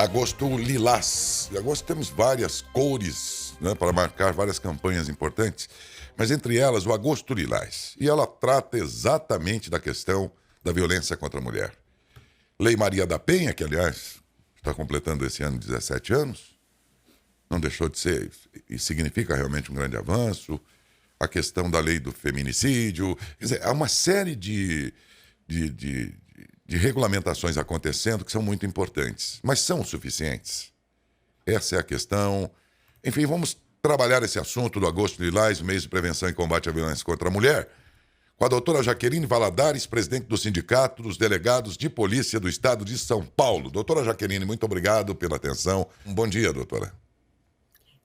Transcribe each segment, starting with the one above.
Agosto Lilás. Em agosto temos várias cores, né, para marcar várias campanhas importantes, mas entre elas o Agosto Lilás. E ela trata exatamente da questão da violência contra a mulher. Lei Maria da Penha, que aliás está completando esse ano 17 anos, não deixou de ser e significa realmente um grande avanço. A questão da lei do feminicídio, quer dizer, há uma série de, de, de regulamentações acontecendo que são muito importantes, mas são suficientes? Essa é a questão. Enfim, vamos trabalhar esse assunto do Agosto Lilás, mês de prevenção e combate à violência contra a mulher, com a doutora Jaqueline Valadares, presidente do Sindicato dos Delegados de Polícia do Estado de São Paulo. Doutora Jaqueline, muito obrigado pela atenção. Um bom dia, doutora.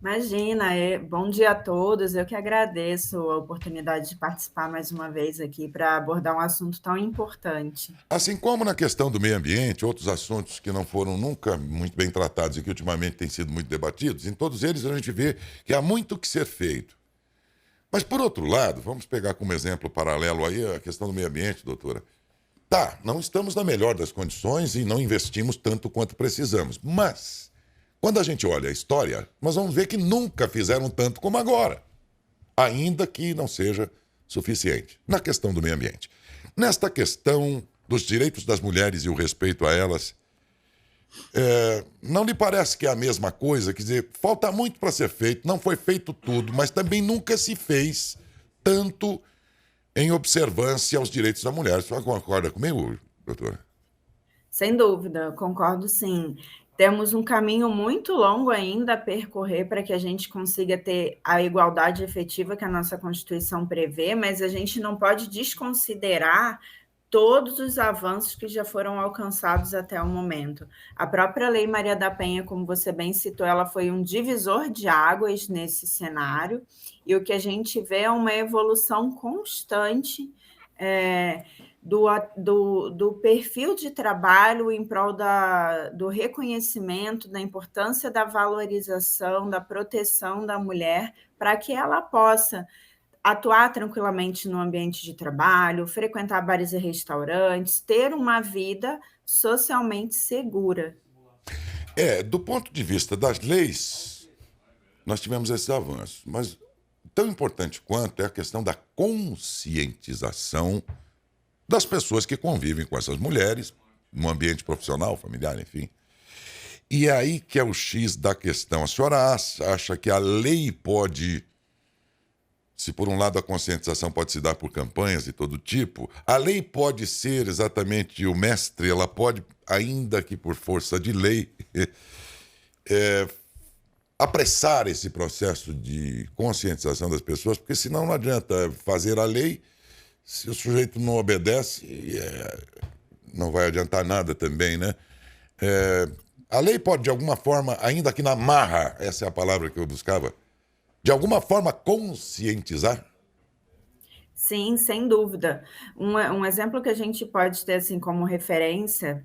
Imagina, bom dia a todos. Eu que agradeço a oportunidade de participar mais uma vez aqui para abordar um assunto tão importante. Assim como na questão do meio ambiente, outros assuntos que não foram nunca muito bem tratados e que ultimamente têm sido muito debatidos, em todos eles a gente vê que há muito que ser feito. Mas, por outro lado, vamos pegar como exemplo paralelo aí a questão do meio ambiente, doutora. Tá, não estamos na melhor das condições e não investimos tanto quanto precisamos. Mas, quando a gente olha a história, nós vamos ver que nunca fizeram tanto como agora. Ainda que não seja suficiente. Na questão do meio ambiente. Nesta questão dos direitos das mulheres e o respeito a elas, não lhe parece que é a mesma coisa? Quer dizer, falta muito para ser feito, não foi feito tudo, mas também nunca se fez tanto em observância aos direitos da mulher. Você concorda comigo, doutora? Sem dúvida, concordo sim. Temos um caminho muito longo ainda a percorrer para que a gente consiga ter a igualdade efetiva que a nossa Constituição prevê, mas a gente não pode desconsiderar todos os avanços que já foram alcançados até o momento. A própria Lei Maria da Penha, como você bem citou, ela foi um divisor de águas nesse cenário, e o que a gente vê é uma evolução constante do perfil de trabalho em prol do reconhecimento, da importância da valorização, da proteção da mulher, para que ela possa atuar tranquilamente no ambiente de trabalho, frequentar bares e restaurantes, ter uma vida socialmente segura. Do ponto de vista das leis, nós tivemos esse avanço, mas tão importante quanto é a questão da conscientização das pessoas que convivem com essas mulheres, no ambiente profissional, familiar, enfim. E é aí que é o X da questão. A senhora acha que a lei pode, se por um lado a conscientização pode se dar por campanhas de todo tipo, a lei pode ser exatamente o mestre, ela pode, ainda que por força de lei, apressar esse processo de conscientização das pessoas, porque senão não adianta fazer a lei se o sujeito não obedece, não vai adiantar nada também, né? A lei pode, de alguma forma, ainda que na marra, essa é a palavra que eu buscava, de alguma forma conscientizar? Sim, sem dúvida. Um exemplo que a gente pode ter assim como referência,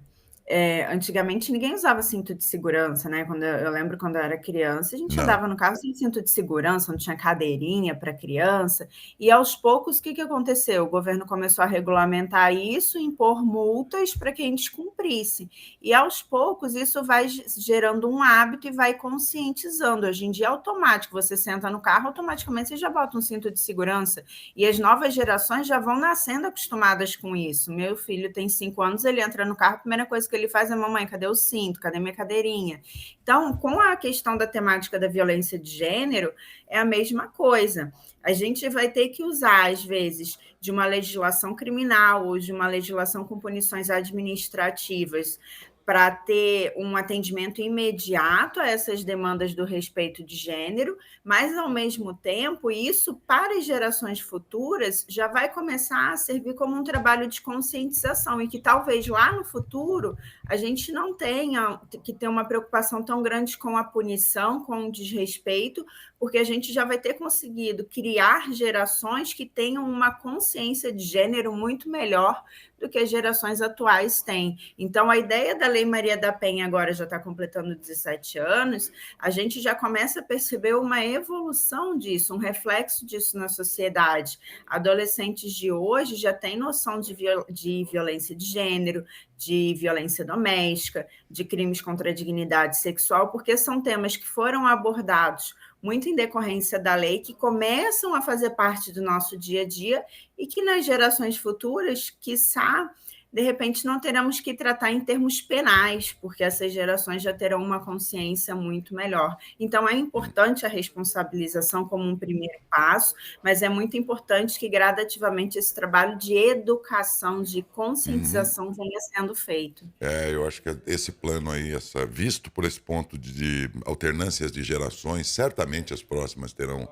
antigamente ninguém usava cinto de segurança, né? Eu lembro quando eu era criança, a gente Não. andava no carro sem cinto de segurança, não tinha cadeirinha para criança, e aos poucos, o que que aconteceu? O governo começou a regulamentar isso, impor multas para que a gente cumprisse. E aos poucos isso vai gerando um hábito e vai conscientizando. Hoje em dia é automático, você senta no carro, automaticamente você já bota um cinto de segurança. E as novas gerações já vão nascendo acostumadas com isso. Meu filho tem 5 anos, ele entra no carro, a primeira coisa que ele faz é: mamãe, cadê o cinto? Cadê minha cadeirinha? Então, com a questão da temática da violência de gênero, é a mesma coisa. A gente vai ter que usar, às vezes, de uma legislação criminal ou de uma legislação com punições administrativas para ter um atendimento imediato a essas demandas do respeito de gênero, mas, ao mesmo tempo, isso, para as gerações futuras, já vai começar a servir como um trabalho de conscientização e que talvez lá no futuro a gente não tenha que ter uma preocupação tão grande com a punição, com o desrespeito, porque a gente já vai ter conseguido criar gerações que tenham uma consciência de gênero muito melhor do que as gerações atuais têm. Então, a ideia da Lei Maria da Penha agora já está completando 17 anos, a gente já começa a perceber uma evolução disso, um reflexo disso na sociedade. Adolescentes de hoje já têm noção de violência de gênero, de violência doméstica, de crimes contra a dignidade sexual, porque são temas que foram abordados muito em decorrência da lei, que começam a fazer parte do nosso dia a dia e que nas gerações futuras, quiçá, de repente não teremos que tratar em termos penais, porque essas gerações já terão uma consciência muito melhor. Então, é importante a responsabilização como um primeiro passo, mas é muito importante que gradativamente esse trabalho de educação, de conscientização venha sendo feito. Eu acho que esse plano aí, visto por esse ponto de alternâncias de gerações, certamente as próximas terão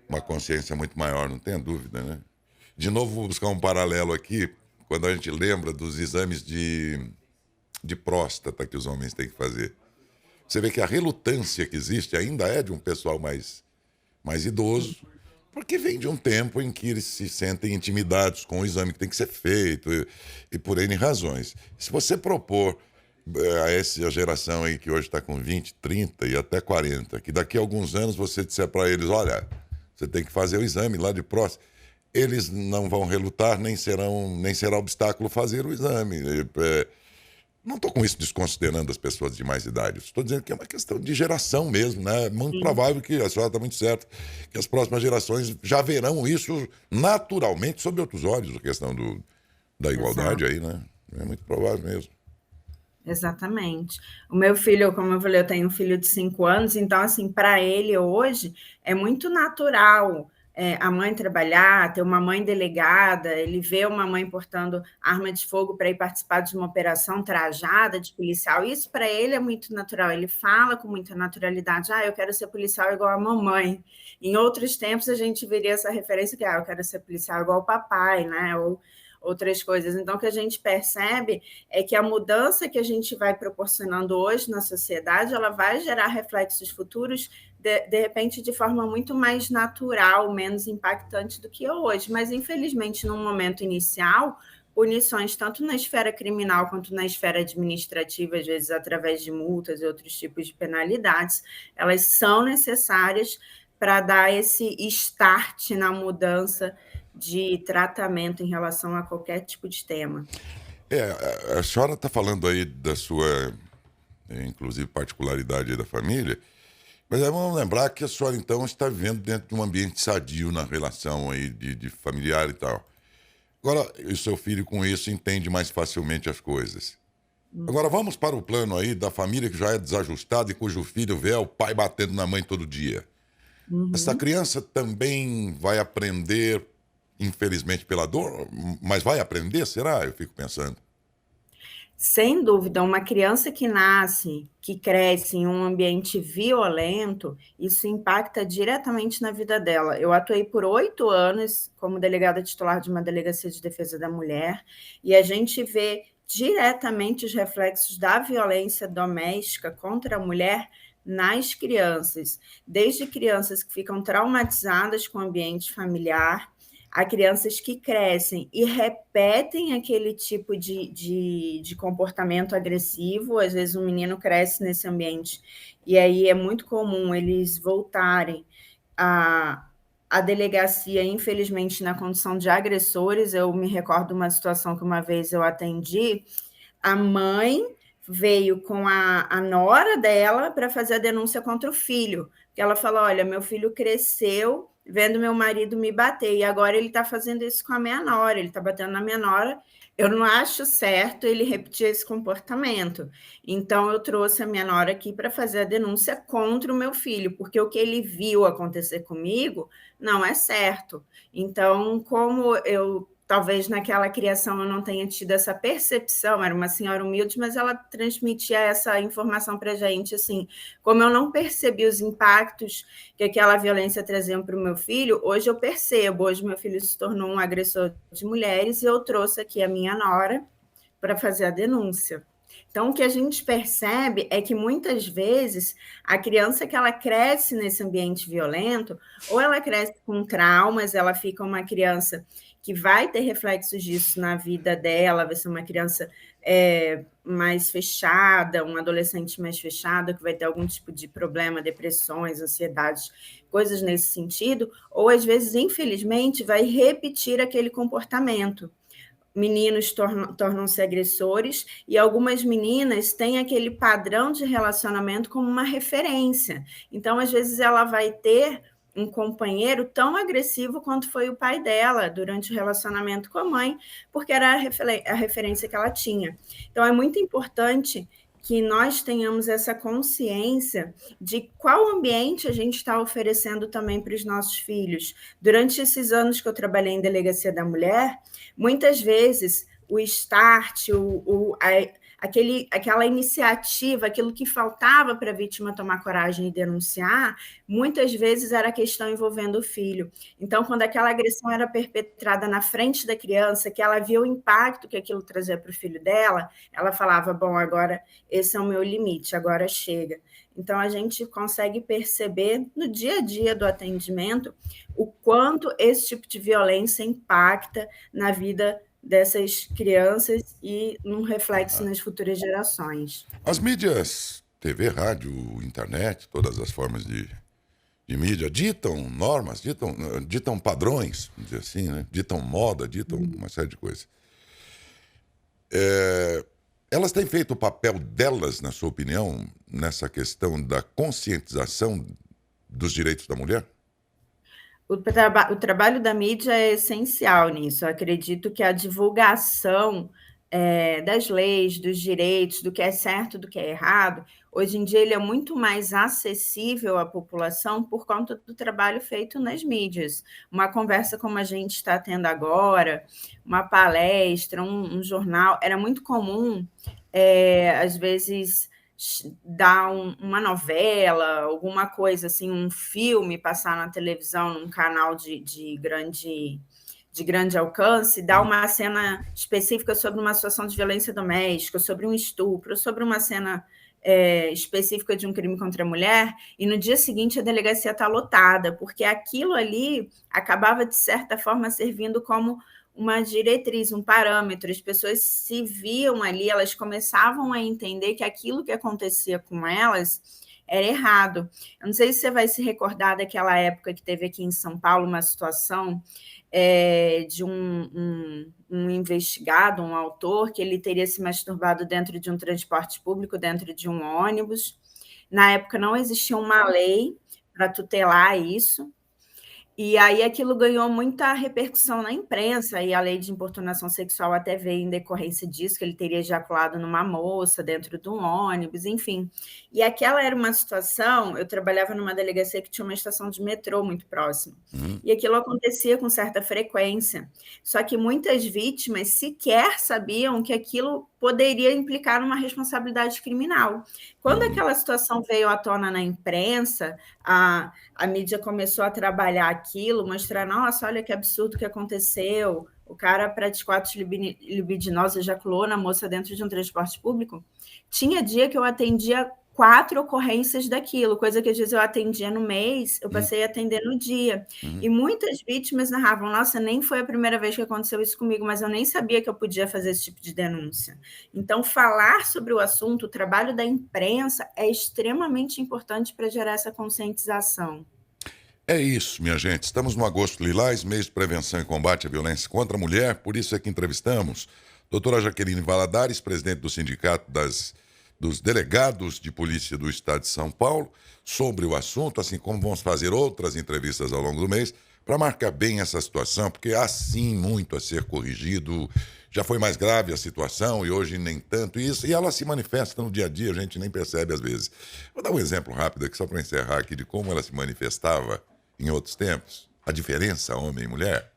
uma consciência muito maior, não tenha dúvida, né? De novo, vou buscar um paralelo aqui, quando a gente lembra dos exames de próstata que os homens têm que fazer. Você vê que a relutância que existe ainda é de um pessoal mais idoso, porque vem de um tempo em que eles se sentem intimidados com o exame que tem que ser feito e por N razões. Se você propor a essa geração aí que hoje está com 20, 30 e até 40, que daqui a alguns anos você disser para eles, olha, você tem que fazer o exame lá de próstata, eles não vão relutar, nem será obstáculo fazer o exame. Não estou com isso desconsiderando as pessoas de mais idade. Estou dizendo que é uma questão de geração mesmo, né? É muito provável que, a senhora está muito certa, que as próximas gerações já verão isso naturalmente sob outros olhos, a questão da igualdade aí, né? É muito provável mesmo. Exatamente. O meu filho, como eu falei, eu tenho um filho de 5 anos, então, assim, para ele hoje é muito natural a mãe trabalhar, ter uma mãe delegada, ele vê uma mãe portando arma de fogo para ir participar de uma operação trajada de policial. Isso para ele é muito natural. Ele fala com muita naturalidade: eu quero ser policial igual a mamãe. Em outros tempos a gente veria essa referência que eu quero ser policial igual ao papai, né? Ou outras coisas. Então, o que a gente percebe é que a mudança que a gente vai proporcionando hoje na sociedade, ela vai gerar reflexos futuros, de repente, de forma muito mais natural, menos impactante do que hoje. Mas, infelizmente, num momento inicial, punições, tanto na esfera criminal quanto na esfera administrativa, às vezes através de multas e outros tipos de penalidades, elas são necessárias para dar esse start na mudança de tratamento em relação a qualquer tipo de tema. A senhora está falando aí da sua, inclusive, particularidade aí da família, mas vamos lembrar que a senhora, então, está vivendo dentro de um ambiente sadio na relação aí de familiar e tal. Agora, o seu filho, com isso, entende mais facilmente as coisas. Agora, vamos para o plano aí da família que já é desajustada e cujo filho vê o pai batendo na mãe todo dia. Essa criança também vai aprender, infelizmente, pela dor, mas vai aprender, será? Eu fico pensando. Sem dúvida, uma criança que nasce, que cresce em um ambiente violento, isso impacta diretamente na vida dela. Eu atuei por 8 anos como delegada titular de uma delegacia de defesa da mulher, e a gente vê diretamente os reflexos da violência doméstica contra a mulher nas crianças, desde crianças que ficam traumatizadas com o ambiente familiar, a crianças que crescem e repetem aquele tipo de comportamento agressivo. Às vezes um menino cresce nesse ambiente e aí é muito comum eles voltarem à delegacia, infelizmente, na condição de agressores. Eu me recordo de uma situação que uma vez eu atendi, a mãe veio com a nora dela para fazer a denúncia contra o filho, porque ela falou: olha, meu filho cresceu vendo meu marido me bater, e agora ele está fazendo isso com a minha nora, ele está batendo na minha nora, eu não acho certo ele repetir esse comportamento. Então, eu trouxe a minha nora aqui para fazer a denúncia contra o meu filho, porque o que ele viu acontecer comigo não é certo. Então, como eu talvez naquela criação eu não tenha tido essa percepção, era uma senhora humilde, mas ela transmitia essa informação para a gente, assim, como eu não percebi os impactos que aquela violência trazia para o meu filho, hoje eu percebo, hoje meu filho se tornou um agressor de mulheres e eu trouxe aqui a minha nora para fazer a denúncia. Então, o que a gente percebe é que, muitas vezes, a criança que ela cresce nesse ambiente violento, ou ela cresce com traumas, ela fica uma criança que vai ter reflexos disso na vida dela, vai ser uma criança mais fechada, um adolescente mais fechado, que vai ter algum tipo de problema, depressões, ansiedades, coisas nesse sentido, ou às vezes, infelizmente, vai repetir aquele comportamento. Meninos tornam-se agressores e algumas meninas têm aquele padrão de relacionamento como uma referência. Então, às vezes, ela vai ter um companheiro tão agressivo quanto foi o pai dela durante o relacionamento com a mãe, porque era a referência que ela tinha. Então, é muito importante que nós tenhamos essa consciência de qual ambiente a gente está oferecendo também para os nossos filhos. Durante esses anos que eu trabalhei em Delegacia da Mulher, muitas vezes o start, aquela iniciativa, aquilo que faltava para a vítima tomar coragem e denunciar, muitas vezes era questão envolvendo o filho. Então, quando aquela agressão era perpetrada na frente da criança, que ela via o impacto que aquilo trazia para o filho dela, ela falava, bom, agora esse é o meu limite, agora chega. Então, a gente consegue perceber no dia a dia do atendimento o quanto esse tipo de violência impacta na vida dessas crianças e num reflexo nas futuras gerações. As mídias, TV, rádio, internet, todas as formas de mídia, ditam normas, ditam padrões, vamos dizer assim, né? Ditam moda, ditam uma série de coisas. Elas têm feito o papel delas, na sua opinião, nessa questão da conscientização dos direitos da mulher? O trabalho da mídia é essencial nisso. Eu acredito que a divulgação das leis, dos direitos, do que é certo, do que é errado, hoje em dia ele é muito mais acessível à população por conta do trabalho feito nas mídias. Uma conversa como a gente está tendo agora, uma palestra, um jornal, era muito comum, às vezes, dar uma novela, alguma coisa assim, um filme passar na televisão, num canal de grande alcance, dar uma cena específica sobre uma situação de violência doméstica, sobre um estupro, sobre uma cena específica de um crime contra a mulher, e no dia seguinte a delegacia está lotada, porque aquilo ali acabava, de certa forma, servindo como uma diretriz, um parâmetro. As pessoas se viam ali, elas começavam a entender que aquilo que acontecia com elas era errado. Eu não sei se você vai se recordar daquela época que teve aqui em São Paulo uma situação de um investigado, um autor, que ele teria se masturbado dentro de um transporte público, dentro de um ônibus. Na época não existia uma lei para tutelar isso, e aí aquilo ganhou muita repercussão na imprensa, e a lei de importunação sexual até veio em decorrência disso, que ele teria ejaculado numa moça dentro de um ônibus, enfim. E aquela era uma situação, eu trabalhava numa delegacia que tinha uma estação de metrô muito próxima, e aquilo acontecia com certa frequência, só que muitas vítimas sequer sabiam que aquilo poderia implicar numa responsabilidade criminal. Quando aquela situação veio à tona na imprensa, a mídia começou a trabalhar aquilo, mostrar, nossa, olha que absurdo que aconteceu, o cara praticou atos libidinosos, ejaculou na moça dentro de um transporte público. Tinha dia que eu atendia 4 ocorrências daquilo, coisa que às vezes eu atendia no mês, eu passei a atender no dia. E muitas vítimas narravam, nossa, nem foi a primeira vez que aconteceu isso comigo, mas eu nem sabia que eu podia fazer esse tipo de denúncia. Então, falar sobre o assunto, o trabalho da imprensa é extremamente importante para gerar essa conscientização. É isso, minha gente. Estamos no Agosto Lilás, mês de prevenção e combate à violência contra a mulher. Por isso é que entrevistamos a doutora Jaqueline Valadares, presidente do Sindicato dos Delegados de Polícia do Estado de São Paulo, sobre o assunto, assim como vamos fazer outras entrevistas ao longo do mês, para marcar bem essa situação, porque há sim muito a ser corrigido. Já foi mais grave a situação e hoje nem tanto isso, e ela se manifesta no dia a dia, a gente nem percebe às vezes. Vou dar um exemplo rápido aqui, só para encerrar aqui, de como ela se manifestava em outros tempos, a diferença homem e mulher.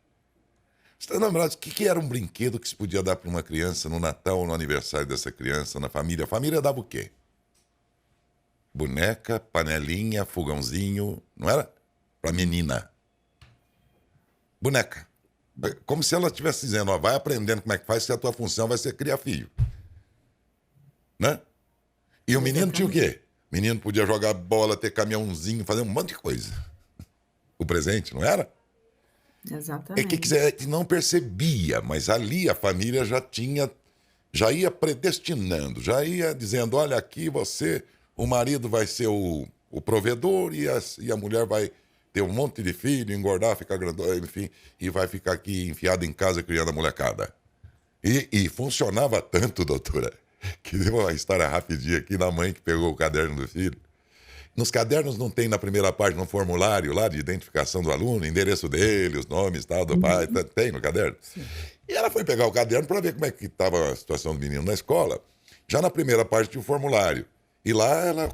Você está lembrado o que era um brinquedo que se podia dar para uma criança no Natal ou no aniversário dessa criança, na família? A família dava o quê? Boneca, panelinha, fogãozinho, não era? Para a menina. Boneca. Como se ela estivesse dizendo, ó, vai aprendendo como é que faz, que a tua função vai ser criar filho. Né? E o menino tinha o quê? O menino podia jogar bola, ter caminhãozinho, fazer um monte de coisa. O presente, não era? Exatamente. É que não percebia, mas ali a família já tinha já ia predestinando, já ia dizendo, olha aqui você, o marido vai ser o provedor e a mulher vai ter um monte de filho, engordar, ficar grandona, enfim, e vai ficar aqui enfiada em casa criando a molecada. E funcionava tanto, doutora, que deu uma história rapidinha aqui da mãe que pegou o caderno do filho. Nos cadernos não tem na primeira página um formulário lá de identificação do aluno, endereço dele, os nomes tal, do pai, tem no caderno? Sim. E ela foi pegar o caderno para ver como é que estava a situação do menino na escola. Já na primeira página tinha o formulário. E lá ela,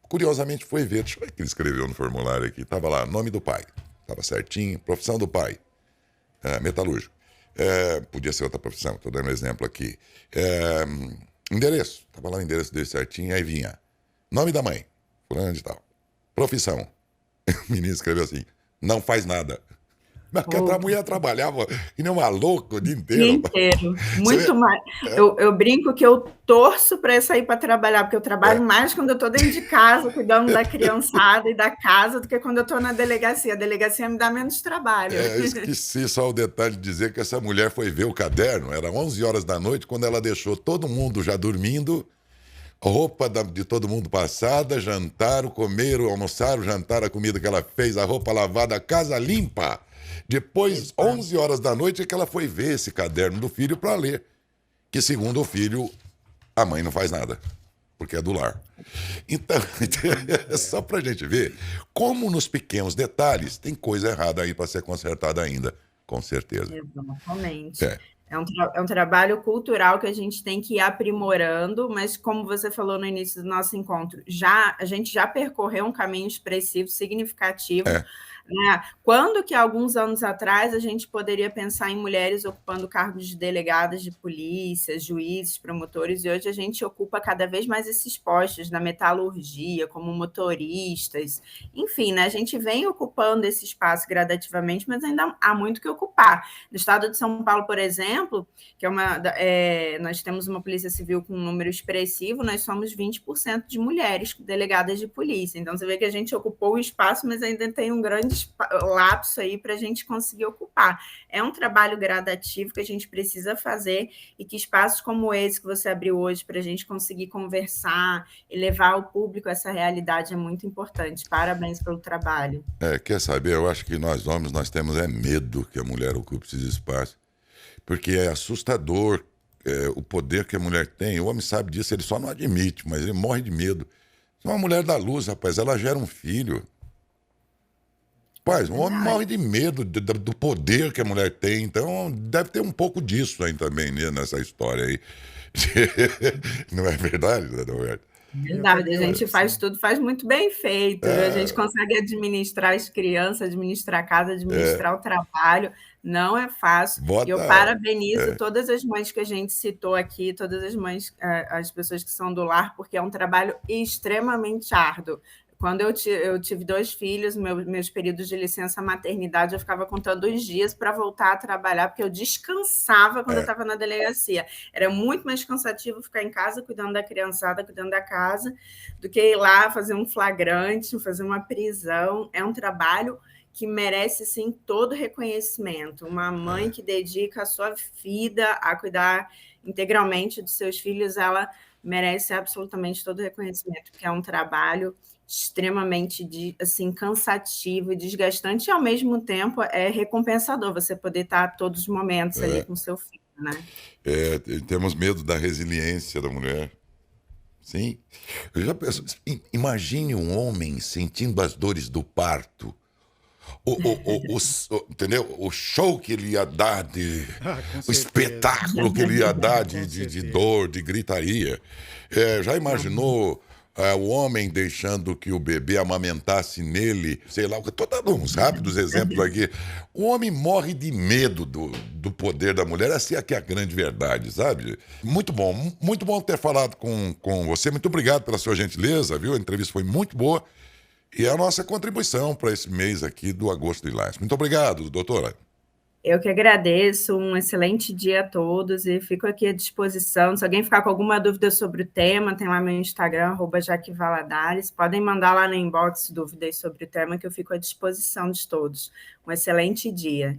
curiosamente, foi ver. Deixa eu ver o que ele escreveu no formulário aqui. Estava lá, nome do pai. Estava certinho. Profissão do pai. Metalúrgico. Podia ser outra profissão, estou dando um exemplo aqui. Endereço. Estava lá o endereço dele certinho. Aí vinha. Nome da mãe. Fulano de tal. Profissão. O menino escreveu assim: não faz nada. Mas que a mulher trabalhava que nem uma louca o dia dia inteiro. inteiro, muito mais. Eu brinco que eu torço para sair para trabalhar, porque eu trabalho mais quando eu estou dentro de casa, cuidando da criançada e da casa, do que quando eu estou na delegacia. A delegacia me dá menos trabalho. Eu esqueci só o detalhe de dizer que essa mulher foi ver o caderno, era 11 horas da noite, quando ela deixou todo mundo já dormindo, roupa de todo mundo passada, jantaram, comeram, almoçaram, jantaram a comida que ela fez, a roupa lavada, a casa limpa. Depois, 11 horas da noite, é que ela foi ver esse caderno do filho para ler. Que, segundo o filho, a mãe não faz nada, porque é do lar. Então, é só para a gente ver como nos pequenos detalhes tem coisa errada aí para ser consertada ainda, com certeza. Exatamente. É um trabalho cultural que a gente tem que ir aprimorando, mas como você falou no início do nosso encontro, a gente já percorreu um caminho expressivo, significativo. Né? Quando que, alguns anos atrás, a gente poderia pensar em mulheres ocupando cargos de delegadas de polícia, juízes, promotores, e hoje a gente ocupa cada vez mais esses postos na metalurgia, como motoristas, enfim, né? A gente vem ocupando esse espaço gradativamente, mas ainda há muito que ocupar. No estado de São Paulo, por exemplo, que nós temos uma polícia civil com um número expressivo, nós somos 20% de mulheres delegadas de polícia, então você vê que a gente ocupou o espaço, mas ainda tem um grande lapso aí para a gente conseguir ocupar. É um trabalho gradativo que a gente precisa fazer e que espaços como esse que você abriu hoje para a gente conseguir conversar e levar ao público essa realidade é muito importante. Parabéns pelo trabalho. Quer saber? Eu acho que nós homens nós temos medo que a mulher ocupe esses espaços, porque é assustador o poder que a mulher tem. O homem sabe disso, ele só não admite, mas ele morre de medo. É uma mulher da luz, rapaz, ela gera um filho. Rapaz, um homem morre de medo do poder que a mulher tem, então deve ter um pouco disso aí também, né, nessa história aí. Não é verdade, Dona Roberta? Verdade, a gente faz tudo, faz muito bem feito. A gente consegue administrar as crianças, administrar a casa, administrar o trabalho. Não é fácil. E eu parabenizo todas as mães que a gente citou aqui, todas as mães, as pessoas que são do lar, porque é um trabalho extremamente árduo. Quando eu tive 2 filhos, meus períodos de licença maternidade, eu ficava contando os dias para voltar a trabalhar, porque eu descansava quando eu estava na delegacia. Era muito mais cansativo ficar em casa cuidando da criançada, cuidando da casa, do que ir lá fazer um flagrante, fazer uma prisão. É um trabalho que merece, sim, todo reconhecimento. Uma mãe que dedica a sua vida a cuidar integralmente dos seus filhos, ela merece absolutamente todo reconhecimento, porque é um trabalho extremamente cansativo e desgastante, e ao mesmo tempo é recompensador você poder estar a todos os momentos ali com seu filho, né? Temos medo da resiliência da mulher. Sim. Eu já penso, imagine um homem sentindo as dores do parto. Entendeu? O show que ele ia dar o espetáculo que ele ia dar de dor, de gritaria. Já imaginou o homem deixando que o bebê amamentasse nele, sei lá, estou dando uns rápidos exemplos aqui. O homem morre de medo do poder da mulher, essa é a grande verdade, sabe? Muito bom ter falado com você, muito obrigado pela sua gentileza, viu? A entrevista foi muito boa. E é a nossa contribuição para esse mês aqui do Agosto Lilás. Muito obrigado, doutora. Eu que agradeço, um excelente dia a todos e fico aqui à disposição. Se alguém ficar com alguma dúvida sobre o tema, tem lá meu Instagram, @jaquevaladares. Podem mandar lá no inbox dúvidas sobre o tema, que eu fico à disposição de todos. Um excelente dia.